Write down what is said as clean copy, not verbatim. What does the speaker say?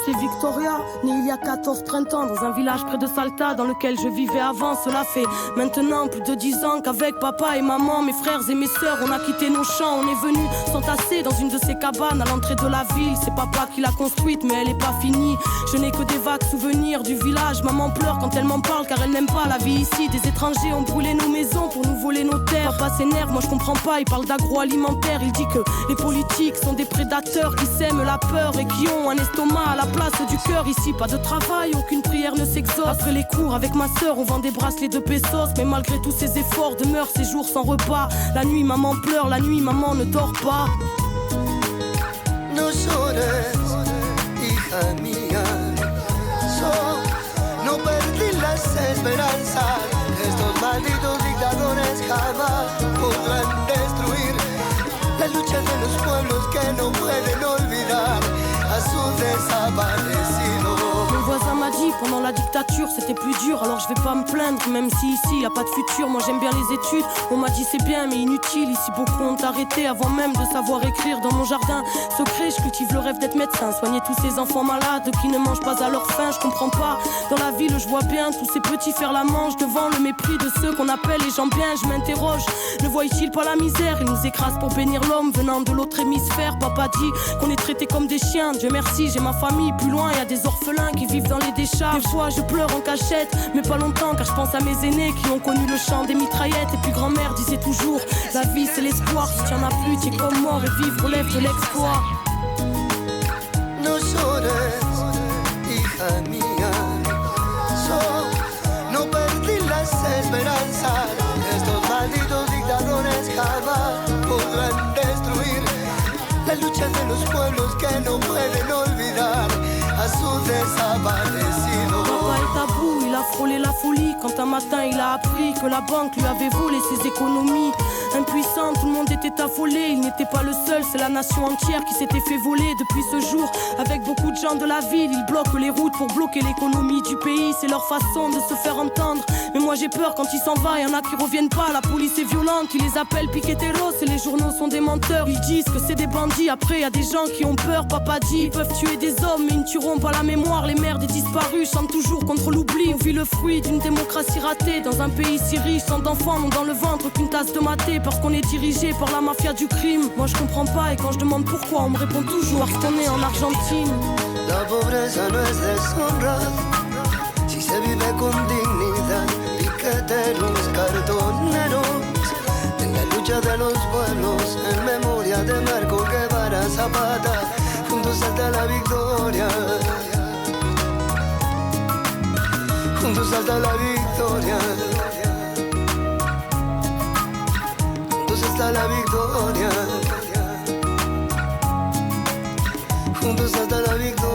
c'est Victoria, née il y a 14 printemps dans un village près de Salta dans lequel je vivais avant. Cela fait maintenant plus de 10 ans qu'avec papa et maman, mes frères et mes sœurs, on a quitté nos champs. On est venus s'entasser dans une de ces cabanes à l'entrée de la ville. C'est papa qui l'a construite mais elle est pas finie. Je n'ai que des vagues souvenirs du village. Maman pleure quand elle m'en parle car elle n'aime pas la vie ici. Des étrangers ont brûlé nos maisons pour nous voler nos terres. Papa s'énerve, moi je comprends pas, il parle d'agroalimentaire. Il dit que les politiques sont des prédateurs qui sèment la peur et qui ont un estomac à la place du cœur. Ici pas de travail, aucune prière ne s'exauce. Après les cours avec ma sœur on vend des bracelets de pesos. Mais malgré tous ces efforts demeurent ces jours sans repas. La nuit maman pleure, la nuit maman ne dort pas. No llores, hija mía. No perdí las esperanzas. Estos malditos dictadores jamás podrán destruir la lucha de los pueblos que no pueden olvidar a su desaparecido. Mon voisin m'a dit pendant la dictature c'était plus dur. Alors je vais pas me plaindre même si ici y a pas de futur. Moi j'aime bien les études, on m'a dit c'est bien mais inutile. Ici beaucoup ont arrêté avant même de savoir écrire. Dans mon jardin secret je cultive le rêve d'être médecin. Soigner tous ces enfants malades qui ne mangent pas à leur faim. Je comprends pas, dans la ville je vois bien tous ces petits faire la manche devant le mépris de ceux qu'on appelle les gens bien. Je m'interroge, ne voient-ils pas la misère? Ils nous écrasent pour bénir l'homme venant de l'autre hémisphère. Papa dit qu'on est traités comme des chiens. Dieu merci j'ai ma famille, plus loin y a des orphelins qui vivent dans les décharges. Des fois je pleure en cachette, mais pas longtemps car je pense à mes aînés qui ont connu le chant des mitraillettes. Et puis grand-mère disait toujours, la vie c'est l'espoir. Si t'en as plus, t'es comme mort et vivre relève de l'exploit. No llores, hija mía. No perdí las esperanzas. Estos malditos dictadores jamás podrán destruir la lucha de los pueblos que no pueden olvidar a su desaparecido. Papa est à bout, il a frôlé la folie quand un matin il a appris que la banque lui avait volé ses économies. Impuissant, tout le monde était affolé. Il n'était pas le seul, c'est la nation entière qui s'était fait voler. Depuis ce jour, avec beaucoup de gens de la ville, ils bloquent les routes pour bloquer l'économie du pays. C'est leur façon de se faire entendre. Mais moi j'ai peur quand il s'en va, y en a qui reviennent pas. La police est violente, ils les appellent piqueteros et les journaux sont des menteurs. Ils disent que c'est des bandits, après y a des gens qui ont peur. Papa dit, ils peuvent tuer des hommes mais ils ne tueront pas la mémoire. Les mères des disparus chantent toujours contre l'oubli. On vit le fruit d'une démocratie ratée dans un pays si riche. Tant d'enfants n'ont dans le ventre qu'une tasse de maté parce qu'on est dirigé par la mafia du crime. Moi je comprends pas et quand je demande pourquoi on me répond toujours parce qu'on est en Argentine. La pobreza no es deshonra si se vive con dignidad. Piqueteros, cartoneros, en la lucha de los pueblos, en memoria de Marco Guevara Zapata, juntos hasta la victoria, juntos hasta la victoria, juntos hasta la victoria, juntos hasta la victoria.